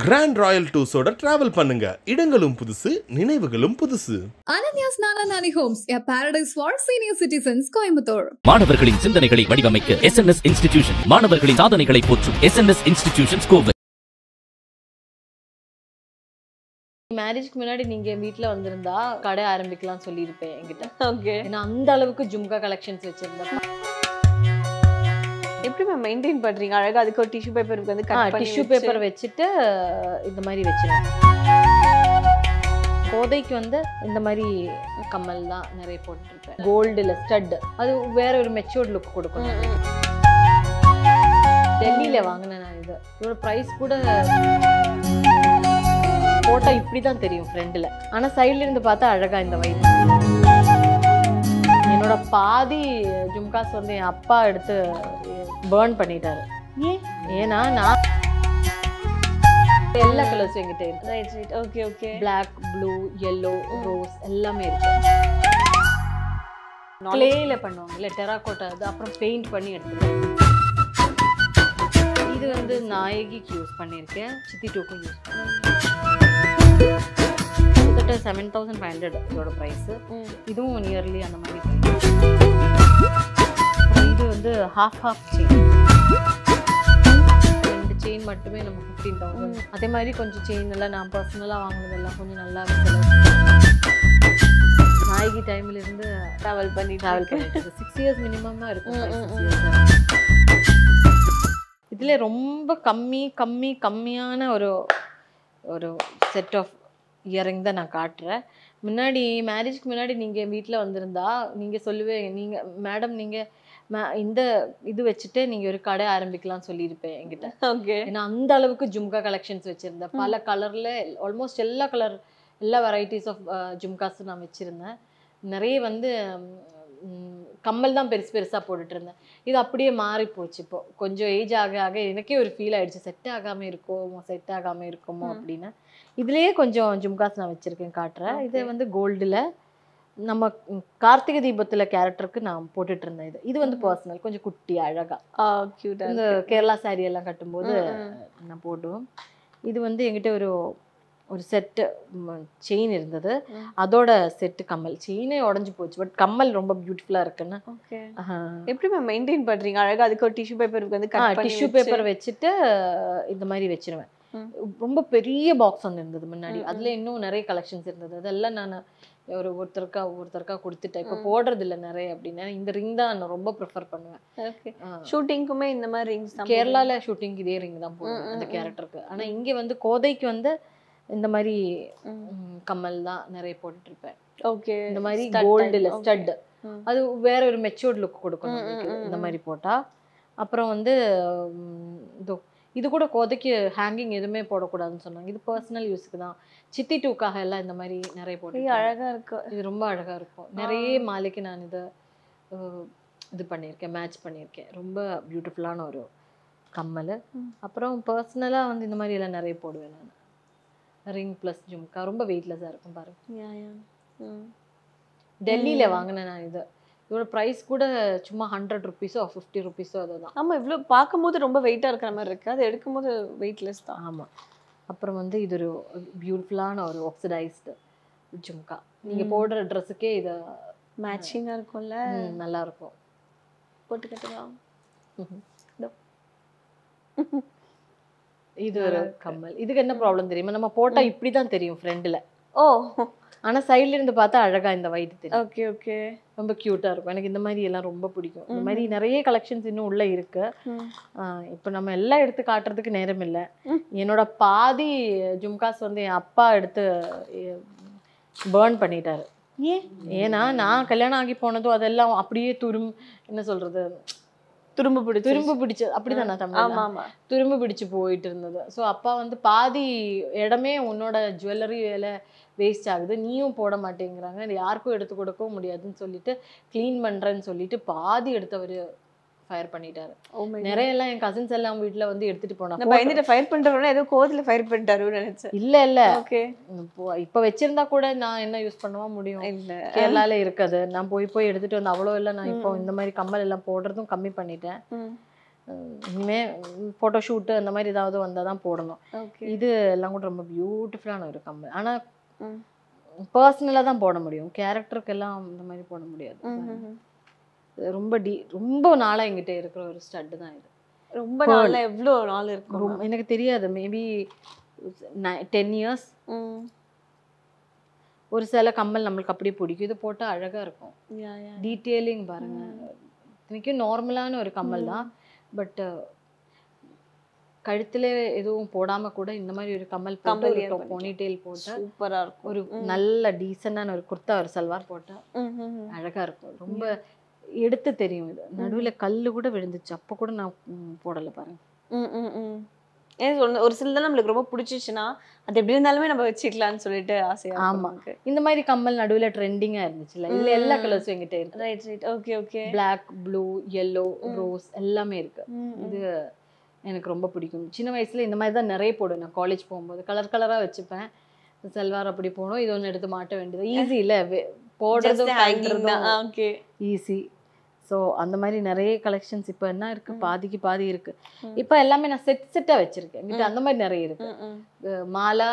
Grand Royal டூர்ஸோட travel பண்ணுங்க. இடங்களும் புதுசு, நினைவுகளும் புதுசு. Ananya's Nananani Homes, a paradise for senior citizens, Coimbatore. மாணவர்களின் சிந்தனைகளை வடிவமைக்க SNS இன்ஸ்டிடியூஷன், மாணவர்களின் சாதனைகளை போற்றும் SNS இன்ஸ்டிடியூஷன்ஸ் கோவை. மேரேஜ்க்கு முன்னாடி நீங்க வீட்ல வந்திருந்தா கடை ஆரம்பிக்கலாம் சொல்லியிருப்பேன் என்கிட்ட. ஓகே. ஏன்னா அந்த அளவுக்கு ஜும்கா கலெக்ஷன்ஸ் வச்சிருந்தேன். எப்படி மேம் மெயின்டைன் பண்றீங்க? அழகா அதுக்கு ஒரு டிஷ்யூ பேப்பர் வந்து கட் பண்ணி டிஷ்யூ பேப்பர் வச்சுட்டு இந்த மாதிரி வச்சிருவேன். கோதைக்கு வந்து இந்த மாதிரி கம்மல் தான் நிறைய போட்டுருப்பேன். கோல்டுல ஸ்டட், அது வேற ஒரு மெச்சூர்ட் லுக் கொடுக்கும். டெல்லியில வாங்கினேன் நான் இது. இதோட ப்ரைஸ் கூட போட்டா இப்படிதான் தெரியும் ஃப்ரெண்ட்ல, ஆனா சைட்ல இருந்து பார்த்தா அழகா இந்த வயிறு. என்னோட பாதி ஜும்காஸ் வந்து என் அப்பா எடுத்து பேர்ன் பண்ணிட்டாரு. ஏன்னா நான் எல்லா கலர்ஸும் என்கிட்ட இருக்கு. Right right. Okay okay. Black, blue, yellow, rose எல்லாமே இருக்கு. கிளேல பண்ணுவாங்க இல்ல, டெராகோட்டா அது, அப்புறம் பெயிண்ட் பண்ணி எடுத்துருவேன். இது வந்து நாயகிக்கு யூஸ் பண்ணியிருக்கேன், சித்தி டூக்கும் யூஸ் பண்ணியிருக்கேன். கிட்டத்தட்ட 7500 இதோட ப்ரைஸ். இதுவும் நியர்லி அந்த மாதிரி. இது வந்து ஹாஃப் செயின், 2 செயின் மட்டுமே நம்ம 15,000. அதே மாதிரி கொஞ்சம் செயின் எல்லாம் நான் பர்சனலாக வாங்கினதெல்லாம் கொஞ்சம் நல்லா நாயகி டைம்ல இருந்து ட்ராவல் பண்ணிட்டு 6 இயர்ஸ் மினிமமாக இருக்கும். இதுல ரொம்ப கம்மியான ஒரு செட் ஆஃப் இயரிங் தான் நான் காட்டுறேன். முன்னாடி மேரேஜ்க்கு முன்னாடி நீங்கள் வீட்டில் வந்திருந்தா நீங்கள் சொல்லுவேன், நீங்கள் மேடம் நீங்கள் இந்த இது வச்சுட்டு நீங்கள் ஒரு கடை ஆரம்பிக்கலாம் சொல்லியிருப்பேன் என்கிட்ட. ஓகே. ஏன்னா அந்த அளவுக்கு ஜும்கா கலெக்ஷன்ஸ் வச்சுருந்தேன். பல கலரில் ஆல்மோஸ்ட் எல்லா வெரைட்டிஸ் ஆஃப் ஜும்காஸும் நான் வச்சுருந்தேன். நிறைய வந்து கம்மல் தான் பெருசாக போட்டுட்டு இருந்தேன். இது அப்படியே மாறி போச்சு. இப்போ கொஞ்சம் ஏஜ் ஆக எனக்கே ஒரு ஃபீல் ஆயிடுச்சு, செட் ஆகாமல் இருக்குமோ அப்படின்னு. இதுலேயே கொஞ்சம் ஜும்காஸ் நான் வச்சுருக்கேன், காட்டுறேன். இது வந்து கோல்டில் நம்ம கார்த்திகை தீபத்தில் கேரக்டருக்கு நான் போட்டுட்டு இருந்தேன். இது வந்து பர்சனல், கொஞ்சம் குட்டி அழகா இந்த கேரளா சாரி எல்லாம் கட்டும்போது நான் போடுவோம். இது வந்து என்கிட்ட ஒரு செட்டு செயின் இருந்தது, அதோட செட்டு கம்மல். செயினே உடஞ்சி போச்சு, பட் கம்மல் ரொம்ப பியூட்டிஃபுல்லா இருக்குன்னு. எப்படி மேம் மெயின்டைன் பண்றீங்க? அழகா அதுக்கு ஒரு டிஷ்யூ பேப்பர் வந்து டிஷ்யூ பேப்பர் வச்சுட்டு இந்த மாதிரி வச்சிருவேன். ரொம்ப பெரிய பாக்ஸ் வந்து இருந்தது முன்னாடி, அதுல இன்னும் நிறைய கலெக்ஷன்ஸ் இருந்தது. அதெல்லாம் நான் ஒவ்வொருத்தருக்கா கொடுத்துட்டேன். இப்போ போடுறது இல்லை நிறைய அப்படின்னா. இந்த ரிங் தான் நான் ரொம்ப ப்ரிஃபர் பண்ணுவேன். ஷூட்டிங்க்குமே இந்த மாதிரி ரிங்ஸ் தான். கேரளால ஷூட்டிங் இதே ரிங் தான் போடுவேன் அந்த கேரக்டருக்கு. ஆனா இங்க வந்து கோதைக்கு வந்து இந்த மாதிரி கம்மல் தான் நிறைய போட்டுட்டு இருப்பேன். ஓகே. இந்த மாதிரி கோல்டுல ஸ்டட், அது வேற ஒரு மெச்சூர்ட் லுக் கொடுக்கும் இந்த மாதிரி போட்டா. அப்புறம் வந்து இது கூட கோதைக்கு ஹேங்கிங் எதுவுமே போடக்கூடாதுன்னு சொன்னாங்க. இது பர்சனல் யூஸுக்கு தான். சித்தி டூக்காக எல்லாம் இந்த மாதிரி நிறைய போட்டு அழகா இருக்கு. இது ரொம்ப அழகா இருக்கும். நிறைய மாலைக்கு நான் இது பண்ணியிருக்கேன், மேட்ச் பண்ணியிருக்கேன். ரொம்ப பியூட்டிஃபுல்லான ஒரு கம்மல். அப்புறம் பர்சனலாக வந்து இந்த மாதிரி எல்லாம் நிறைய போடுவேன் நான். ரிங் ப்ளஸ் ஜும்கா ரொம்ப வெயிட்லெஸ்ஸாக இருக்கும் பாருங்க. டெல்லியில வாங்கினேன் நான் இது. இதோட ப்ரைஸ் கூட சும்மா 100 ருபீஸோ 50 ருபீஸோ அதுதான். ஆமாம், இவ்வளோ பார்க்கும்போது ரொம்ப வெயிட்டாக இருக்கிற மாதிரி இருக்குது, அது எடுக்கும்போது வெயிட்லெஸ் தான். ஆமாம். அப்புறம் வந்து இது ஒரு பியூட்டிஃபுல்லான ஒரு ஆக்சிடைஸ்டு ஜும்கா. நீங்கள் போடுற ட்ரெஸ்ஸுக்கே இதை மேட்சிங்காக இருக்கும்ல, நல்லா இருக்கும். போட்டுக்கிட்டுலாம். இது ஒரு கம்மல். இதுக்கு என்ன ப்ராப்ளம் தெரியுமா? நம்ம போட்டா இப்படிதான் தெரியும் ஃப்ரெண்ட்ல. ஓ, ஆனா சைட்ல இருந்து பார்த்தா அழகா இந்த வயிறு தெரியும். Okay okay. ரொம்ப கியூட்டா இருக்கும். எனக்கு இந்த மாதிரி எல்லாம் ரொம்ப பிடிக்கும். இந்த மாதிரி நிறைய கலெக்ஷன்ஸ் இன்னும் உள்ள இருக்கு. இப்போ நம்ம எல்லாம் எடுத்து காட்டுறதுக்கு நேரம் இல்லை. என்னோட பாதி ஜும்காஸ் வந்து என் அப்பா எடுத்து பேர்ன் பண்ணிட்டாரு. ஏன்னா நான் கல்யாணம் ஆகி போனதும் அதெல்லாம் அப்படியே என்ன சொல்றது, துரும்பு பிடிச்சு அப்படிதான் நான் தமிழ் துரும்பு பிடிச்சு போயிட்டு இருந்தது. ஸோ அப்பா வந்து பாதி இடமே உன்னோட ஜுவல்லரி வேலை வேஸ்ட் ஆகுது, நீயும் போட மாட்டேங்கிறாங்க, யாருக்கும் எடுத்து கொடுக்கவும் முடியாதுன்னு சொல்லிட்டு க்ளீன் பண்றேன்னு சொல்லிட்டு பாதி எடுத்து அவரு ஃபயர் பண்ணிட்டாரு. நிறைய எல்லாம் என் கசின்ஸ் எல்லாம் வீட்டுல வந்து எடுத்துட்டு போனாங்க. ஃபயர் பண்றவங்க ஏதோ கோதில ஃபயர் பண்ணிட்டாருன்னு நினைச்சேன். இல்ல இப்ப வச்சிருந்தா கூட நான் என்ன யூஸ் பண்ணவா முடியும்? கேரளால இருக்காது. நான் போய் எடுத்துட்டு வந்து அவ்வளோ இல்லை. நான் இப்போ இந்த மாதிரி கம்மல் எல்லாம் போடுறதும் கம்மி பண்ணிட்டேன். இனிமே ஃபோட்டோ ஷூட்டு அந்த மாதிரி ஏதாவது வந்தால் தான் போடணும். ஓகே. இது எல்லாம் கூட ரொம்ப பியூட்டிஃபுல்லான ஒரு கம்மல். ஆனால் பர்சனலாக தான் போட முடியும், கேரக்டருக்கெல்லாம் இந்த மாதிரி போட முடியாது. ரொம்ப நாளாக எங்கிட்ட இருக்கிற ஒரு ஸ்டட்டு தான் இது. ரொம்ப நாள்ல எவ்வளோ நாள் இருக்கும்? எனக்கு தெரியாது, மேபி 10 இயர்ஸ். ஒரு சில கம்மல் நம்மளுக்கு அப்படியே பிடிக்கும், இது போட்டால் அழகாக இருக்கும். டீட்டெயிலிங் பாருங்க, இன்றைக்கும் நார்மலான ஒரு கம்மல் தான். பட் கழுத்துல எதுவும் போடாமல் கூட இந்த மாதிரி ஒரு கம்மல் போட்டு போனிடெயில் போட்டால் சூப்பராக இருக்கும். ஒரு நல்ல டீசெண்டான ஒரு குர்த்தா ஒரு சல்வார் போட்டால் அழகாக இருக்கும். ரொம்ப எடுத்து தெரியும். இது நடுவில் கல் கூட விழுந்துச்சு, அப்போ கூட நான் போடலை பாருங்க. ஏன் ஒரு சிலதான் நம்மளுக்கு ரொம்ப பிடிச்சிச்சுன்னா அது எப்படி இருந்தாலுமே நம்ம வச்சுக்கலாம்னு சொல்லிட்டு ஆசையா. ஆமா, இந்த மாதிரி கம்மல் நடுவுல ட்ரெண்டிங்கா இருந்துச்சுல, இல்ல எல்லா கலர்ஸும் என்கிட்ட இருக்கு. Right right. Okay okay. Black, blue, yellow, rose எல்லாமே இருக்கு. இது எனக்கு ரொம்ப பிடிக்கும். சின்ன வயசுல இந்த மாதிரி தான் நிறைய போடுவேன். நான் காலேஜ் போகும்போது கலர் கலரா வச்சுப்பேன். சல்வார் அப்படி போகணும், இது ஒன்று எடுத்து மாட்ட வேண்டியது ஈஸி இல்லை, போடுறதும் ஓகே ஈஸி. ஸோ அந்த மாதிரி நிறைய கலெக்ஷன்ஸ் இப்போ என்ன இருக்கு, பாதிக்கு பாதி இருக்கு. இப்போ எல்லாமே நான் செட்டா வச்சிருக்கேன். என்கிட்ட அந்த மாதிரி நிறைய இருக்கு. மாலா,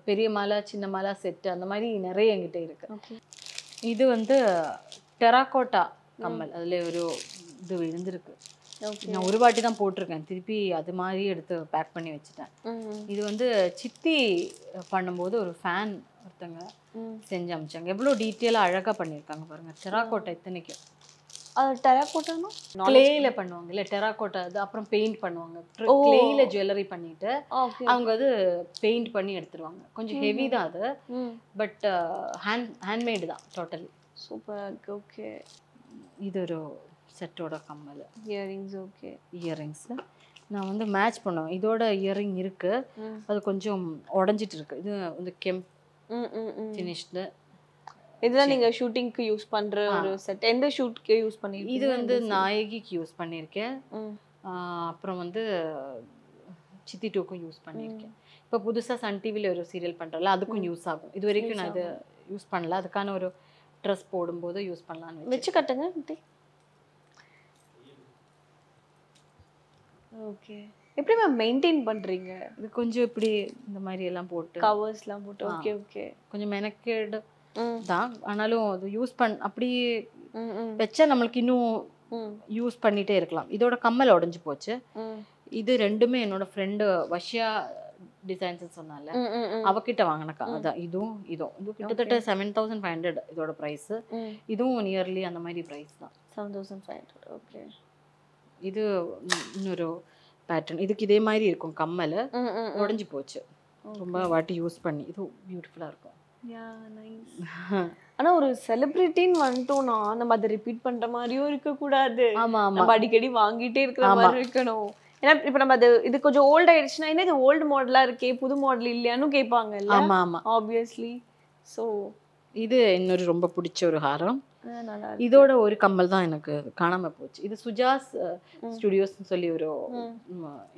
பெரிய மாலா, சின்ன மாலா செட்டு, அந்த மாதிரி நிறைய என்கிட்ட இருக்கு. இது வந்து டெராகோட்டா கம்மல், அதுல ஒரு இது விழுந்திருக்கு. நான் ஒரு வாட்டி தான் போட்டிருக்கேன், திருப்பி அது மாதிரி எடுத்து பேக் பண்ணி வச்சுட்டேன். இது வந்து சித்தி பண்ணும்போது ஒரு ஃபேன் ஒருத்தங்க செஞ்சு அமிச்சாங்க. எவ்வளோ டீட்டெயிலாக அழகாக பண்ணியிருக்காங்க பாருங்க. டெராகோட்டா இத்தனைக்கும். டெராகோட்டானா கிளேல பண்ணுவாங்க இல்ல, டெராகோட்டா அது அப்புறம் பெயிண்ட் பண்ணுவாங்க. கிளேல ஜுவல்லரி பண்ணிட்டு அவங்க அது பெயிண்ட் பண்ணி எடுத்துருவாங்க. கொஞ்சம் ஹெவி தான் அது, பட் ஹேண்ட்மேடு தான் டோட்டலி. சூப்பர். ஓகே. இது ஒரு செட்டோட கம்மல். இயரிங்ஸ். ஓகே. இயரிங்ஸ் நான் வந்து மேட்ச் பண்ணுவேன். இதோட இயரிங் இருக்கு, அது கொஞ்சம் உடஞ்சிட்டு இருக்கு. இது வந்து கெம்ப் ஃபினிஷ்டு. இதுதான் நீங்க ஷூட்டிங்க்கு யூஸ் பண்ற ஒரு செட். எந்த ஷூட்க்கு யூஸ் பண்ணிருக்கீங்க? இது வந்து நாயகிக்கு யூஸ் பண்ணியிருக்கேன். அப்புறம் வந்து சித்தி டூக்கும் யூஸ் பண்ணியிருக்கேன். இப்போ புதுசாக சன் டிவியில் ஒரு சீரியல் பண்ணுறல, அதுக்கும் யூஸ் ஆகும். இது வரைக்கும் நான் இது யூஸ் பண்ணல, அதுக்கான ஒரு ட்ரெஸ் போடும்போது யூஸ் பண்ணலான்னு வச்சு கட்டுங்க. ஓகே. எப்படி மேம் மெயின்டைன் பண்றீங்க? இது கொஞ்சம் இப்படி இந்த மாதிரி எல்லாம் போட்டு கவர்ஸ்லாம் போட்டு. Okay okay. கொஞ்சம் மெனக்கேடு தான், ஆனாலும் அது யூஸ் அப்படி வச்சா நம்மளுக்கு இன்னும் யூஸ் பண்ணிட்டே இருக்கலாம். இதோட கம்மல் உடஞ்சி போச்சு. இது ரெண்டுமே என்னோட ஃப்ரெண்டு வஷ்யா டிசைன்ஸ் சொன்னால அவகிட்ட வாங்கினக்கா. அதான் இதுவும் இது கிட்டத்தட்ட 7500 இதோட ப்ரைஸ். இதுவும் நியர்லி அந்த மாதிரி ப்ரைஸ் தான், 7500. ஓகே. இது இன்னொரு பேட்டர்ன், இதுக்கு இதே மாதிரி இருக்கும் கம்மல், உடஞ்சி போச்சு. ரொம்ப வாட்டி யூஸ் பண்ணி. இது பியூட்டிஃபுல்லாக இருக்கும். ஆனா ஒரு செலிபிரிட்டின்னு வந்துட்டோம்னா நம்ம அதை ரிப்பீட் பண்ற மாதிரியும் இருக்க கூடாது. ஆமா ஆமா, நம்ம அடிக்கடி வாங்கிட்டே இருக்கிற மாதிரி இருக்கணும். ஏன்னா இப்ப நம்ம அது இது கொஞ்சம் ஓல்ட் ஆயிடுச்சுன்னா என்ன இது ஓல்டு மாடலா இருக்கே, புது மாடல் இல்லையான்னு கேட்பாங்கல்ல. ஆமா ஆமா, ஆப்வியஸ்லி. ஸோ இது இன்னொரு ரொம்ப பிடிச்ச ஒரு ஹாரம். இதோட ஒரு கம்மல் தான் எனக்கு காணாம போச்சு. இது சுஜாஸ் ஸ்டுடியோஸ்னு சொல்லி ஒரு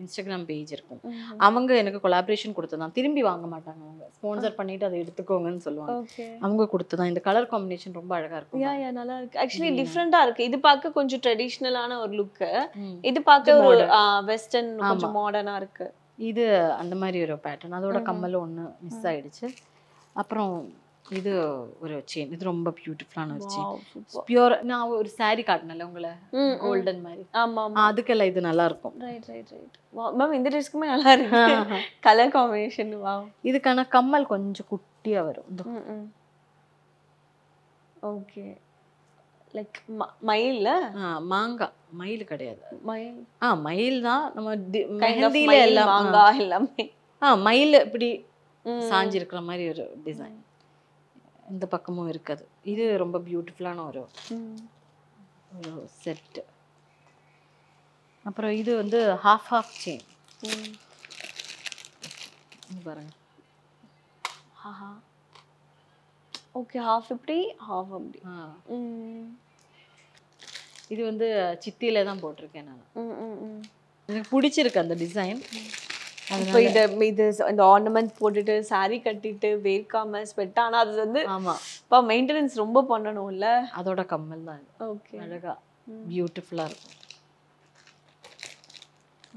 இன்ஸ்டாகிராம் பேஜ் இருக்கும், அவங்க எனக்கு கொலாபரேஷன் கொடுத்ததான். திரும்பி வாங்க மாட்டாங்க, அவங்க ஸ்பான்சர் பண்ணிட்டு அதை எடுத்துக்கோங்கன்னு சொல்லுவாங்க. அவங்க கொடுத்ததான். இந்த கலர் காம்பினேஷன் ரொம்ப அழகா இருக்கும். நல்லா இருக்கு. ஆக்சுவலி டிஃப்ரெண்டா இருக்கு. இது பார்க்க கொஞ்சம் ட்ரெடிஷ்னலான ஒரு லுக், இது பார்க்க ஒரு வெஸ்டர்ன் கொஞ்சம் மாடர்னா இருக்கு. இது அந்த மாதிரி ஒரு பேட்டர்ன். அதோட கம்மல் ஒன்று மிஸ் ஆயிடுச்சு. அப்புறம் இது ஒரு செயின், இது ரொம்ப பியூட்டிஃபுல்லான ஒரு செயின். பியூர். நான் ஒரு சாரி காட்டினல உங்களை, கோல்டன் மாதிரி. ஆமா, அதுக்கெல்லாம் இது நல்லா இருக்கும். Right right right. மேம் இந்த ட்ரெஸ்க்குமே நல்லா இருக்கு கலர் காம்பினேஷன். வாவ். இதுக்கான கம்மல் கொஞ்சம் குட்டியா வரும். ஓகே. லைக் மயில்ல மாங்காய், மயில் கிடையாது. மயில். மயில் தான். நம்ம மெஹந்தில எல்லாம் மாங்காய் எல்லாமே. மயில் இப்படி சாஞ்சி இருக்கிற மாதிரி ஒரு டிசைன் இந்த பக்கமும் இருக்குது. இது ரொம்ப பியூட்டிஃபுல்லான ஒரு செட். அப்புறம் இது வந்து ஹாஃப் செயின் பாருங்க. ஓகே. ஹாஃப் இப்படி ஹாஃப் அப்படி. இது வந்து சித்தியில தான் போட்டிருக்கேன் நான். எனக்கு பிடிச்சிருக்கு அந்த டிசைன். இப்போ இது இந்த ஆர்னமெண்ட் போட்டுட்டு சாரி கட்டிட்டு வேர்க்காம ஸ்வெட் ஆனா அது வந்து ஆமா இப்போ மெயின்டெனன்ஸ் ரொம்ப பண்ணணும்ல. அதோட கம்மல் தான். ஓகே. அழகா பியூட்டிஃபுல்லா இருக்கும்.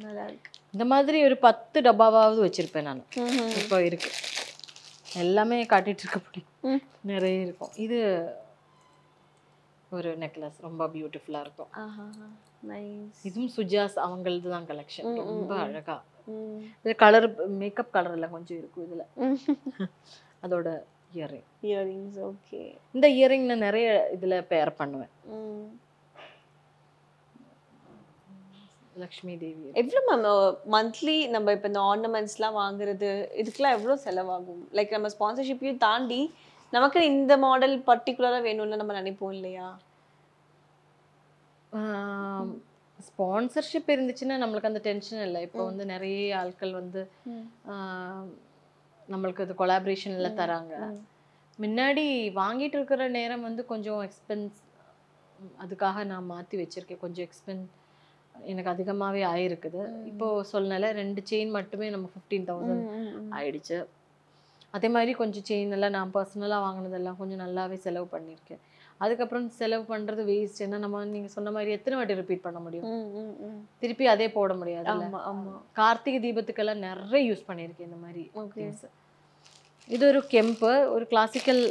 நல்லா இருக்கு. இந்த மாதிரி ஒரு 10 டப்பாவாவது வச்சிருப்பேன் நான். இப்போ இருக்கு எல்லாமே காட்டிட்டு இருக்க முடியும், நிறைய இருக்கும். இது ஒரு நெக்லஸ் ரொம்ப பியூட்டிஃபுல்லா இருக்கும். நைஸ். இதுவும் சுஜாஸ் அவங்களது தான் கலெக்ஷன், ரொம்ப அழகா. இது கலர் மேக்கப் கலர்ல கொஞ்சம் இருக்கும் இதுல. அதோட இயரிங்ஸ். ஓகே. இந்த இயரிங் நான் நிறைய இதுல பேர் பண்ணுவேன். லக்ஷ்மி தேவி. எவ்வளோ மேம் மந்த்லி நம்ம இப்போ இந்த ஆர்னமெண்ட்ஸ்லாம் வாங்குறது இதுக்கெல்லாம் எவ்வளோ செலவாகும்? லைக் நம்ம ஸ்பான்சர்ஷிப்பையும் தாண்டி நமக்கு இந்த மாடல் பர்டிகுலராக வேணும்னு நம்ம நினைப்போம் இல்லையா? ஸ்பான்சர்ஷிப் இருந்துச்சுன்னா நம்மளுக்கு அந்த டென்ஷன் இல்லை. இப்போ வந்து நிறைய ஆட்கள் வந்து நம்மளுக்கு அது கொலாபரேஷன்ல தராங்க. முன்னாடி வாங்கிட்டு இருக்கிற நேரம் வந்து கொஞ்சம் எக்ஸ்பென்ஸ், அதுக்காக நான் மாற்றி வச்சிருக்கேன். கொஞ்சம் எக்ஸ்பென்ஸ் எனக்கு அதிகமாகவே ஆயிருக்குது. இப்போ சொல்லல 2 செயின் மட்டுமே நம்ம 15,000 ஆயிடுச்சு. அதே மாதிரி கொஞ்சம் செயின் எல்லாம் நான் பர்சனலாக வாங்கினதெல்லாம் கொஞ்சம் நல்லாவே செலவு பண்ணியிருக்கேன். அதுக்கப்புறம் செலவு பண்ணுறது வேஸ்ட். ஏன்னா நம்ம நீங்கள் சொன்ன மாதிரி எத்தனை வாட்டி ரிப்பீட் பண்ண முடியும், திருப்பி அதே போட முடியாது. கார்த்திகை தீபத்துக்கெல்லாம் நிறைய யூஸ் பண்ணியிருக்கேன் இந்த மாதிரி திங்ஸ். இது ஒரு கெம்பு, ஒரு கிளாசிக்கல்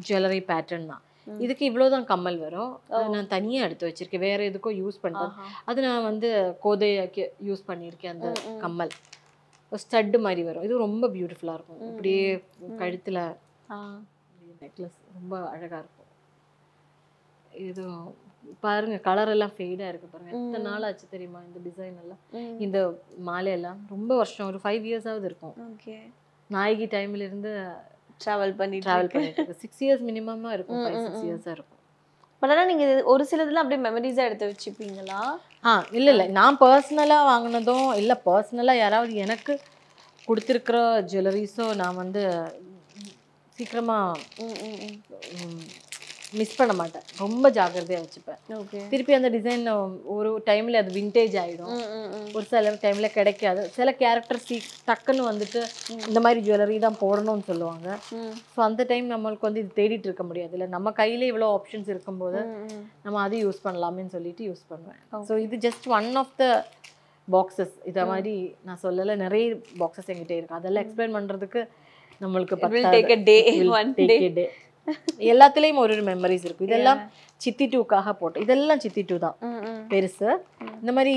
ஜுவல்லரி பேட்டர்ன் தான். இதுக்கு இவ்வளோதான் கம்மல் வரும். நான் தனியாக எடுத்து வச்சிருக்கேன், வேற எதுக்கும் யூஸ் பண்ணுறேன். அது நான் வந்து கோதைக்கு யூஸ் பண்ணியிருக்கேன். அந்த கம்மல் ஸ்டட்டு மாதிரி வரும். இது ரொம்ப பியூட்டிஃபுல்லாக இருக்கும். இப்படியே கழுத்தில் நெக்லஸ் ரொம்ப அழகாக இருக்கும். இது பாருங்க, கலர் எல்லாம் ஃபேடாக இருக்கு பாருங்க. எத்தனை நாள் ஆச்சு தெரியுமா இந்த டிசைன் எல்லாம். இந்த மாலையெல்லாம் ரொம்ப வருஷம், ஒரு 5 இயர்ஸாவது இருக்கும். நாயகி டைம்ல இருந்து ட்ராவல் பண்ணிட்டு 6 இயர்ஸ் மினிமமாக இருக்கும், 5-6 இயர்ஸாக இருக்கும். பட் ஆனால் நீங்கள் ஒரு சிலதெல்லாம் அப்படியே மெமரிஸாக எடுத்து வச்சுப்பீங்களா? இல்லை நான் பர்சனலாக வாங்கினதும் இல்லை, பர்சனலாக யாராவது எனக்கு கொடுத்துருக்குற ஜுவல்லரிஸோ நான் வந்து சீக்கிரமாக மிஸ் பண்ண மாட்டேன், ரொம்ப ஜாக்கிரதையாக வச்சுப்பேன். திருப்பி அந்த டிசைன் ஒரு டைமில் அது விண்டேஜ் ஆகிடும், ஒரு சில டைமில் கிடைக்காது. சில கேரக்டர் டக்குன்னு வந்துட்டு இந்த மாதிரி ஜுவல்லரி தான் போடணும்னு சொல்லுவாங்க. ஸோ அந்த டைம் நம்மளுக்கு வந்து இது தேடிட்டு இருக்க முடியாது. இல்லை நம்ம கையில் இவ்வளோ ஆப்ஷன்ஸ் இருக்கும்போது நம்ம அதை யூஸ் பண்ணலாமேன்னு சொல்லிட்டு யூஸ் பண்ணுவேன். ஸோ இது just one of the boxes. இதை மாதிரி நான் சொல்லலை, நிறைய பாக்ஸஸ் எங்கிட்டே இருக்கு. அதெல்லாம் எக்ஸ்பிளைன் பண்ணுறதுக்கு நம்மளுக்கு எல்லாத்துலயும் ஒரு மெமரிஸ் இருக்கு. இதெல்லாம் சித்தி 2க்காக போட்டோம். இதெல்லாம் சித்தி 2 தான் பெருசு. இந்த மாதிரி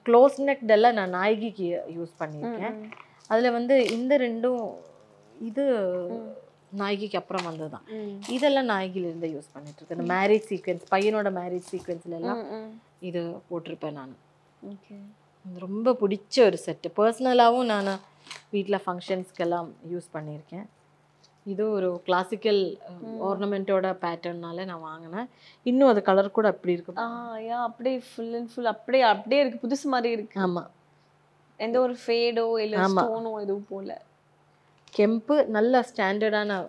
க்ளோஸ் நெக் எல்லாம் நான் நாயகிக்கு யூஸ் பண்ணியிருக்கேன். அதுல வந்து இந்த 2ம் இது நாயகிக்கு அப்புறம் வந்ததுதான். இதெல்லாம் நாயகில இருந்து யூஸ் பண்ணிட்டு இருக்கேன். இந்த மேரேஜ் சீக்வென்ஸ், பையனோட மேரேஜ் சீக்வென்ஸ்ல எல்லாம் இது போட்டிருப்பேன் நான். ரொம்ப பிடிச்ச ஒரு செட்டு. பர்சனலாகவும் நான் வீட்டில் ஃபங்க்ஷன்ஸ்க்கெல்லாம் யூஸ் பண்ணியிருக்கேன். இது ஒரு கிளாசிக்கல் ஆர்னமெண்ட்டோட பேட்டர்னால நான் வாங்கினேன். இன்னும் அது கலர் கூட அப்படி இருக்கு. அப்படியே ஃபுல் அண்ட் ஃபுல் அப்படியே இருக்கு, புதுசு மாதிரி இருக்கு. ஆமா, எந்த ஒரு ஃபேடோ இல்லை ஸ்டோனோ எதுவும் போல. கெம்பு நல்ல ஸ்டாண்டர்டான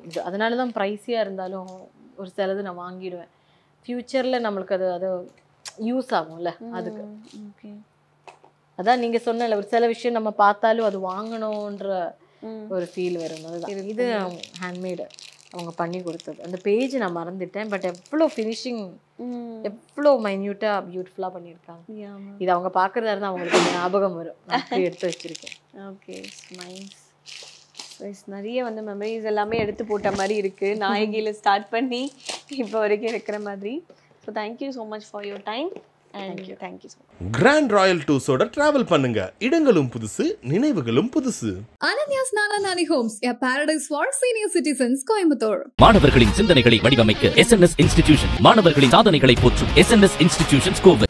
இது. அதனால தான் ப்ரைஸியாக இருந்தாலும் ஒரு சிலது நான் வாங்கிடுவேன். ஃப்யூச்சரில் நம்மளுக்கு அது யூஸ் ஆகும்ல அதுக்கு. அதான் நீங்கள் சொன்னல, ஒரு சில விஷயம் நம்ம பார்த்தாலும் அது வாங்கணுன்ற ஒரு ஃபீல் வரும். அதுதான் இது ஹேண்ட்மேடு அவங்க பண்ணி கொடுத்தது. அந்த பேஜ் நான் மறந்துட்டேன், பட் எவ்வளோ ஃபினிஷிங், எவ்வளோ மைன்யூட்டாக பியூட்டிஃபுல்லாக பண்ணியிருக்காங்க. இது அவங்க பார்க்குறதா இருந்தால் அவங்களுக்கு ஞாபகம் வரும். நான் அப்படி எடுத்து வச்சுருக்கேன். Okay, nice. நிறைய வந்து மெமரிஸ் எல்லாமே எடுத்து போட்ட மாதிரி இருக்குது, நாயகியில் ஸ்டார்ட் பண்ணி இப்போ வரைக்கும் இருக்கிற மாதிரி. So thank you so much for your time. Thank you so much. Grand Royal Tours ஓட டிராவல் பண்ணுங்க. இடங்களும் புதுசு, நினைவுகளும் புதுசு. Ananya's Nana Homes, a paradise for senior citizens, Coimbatore. மாணவர்களின் சிந்தனைகளை வடிவமைக்க SNS இன்ஸ்டிடியூஷன். மாணவர்களின் சாதனைகளை போற்றும் SNS இன்ஸ்டிடியூஷன் கோவை.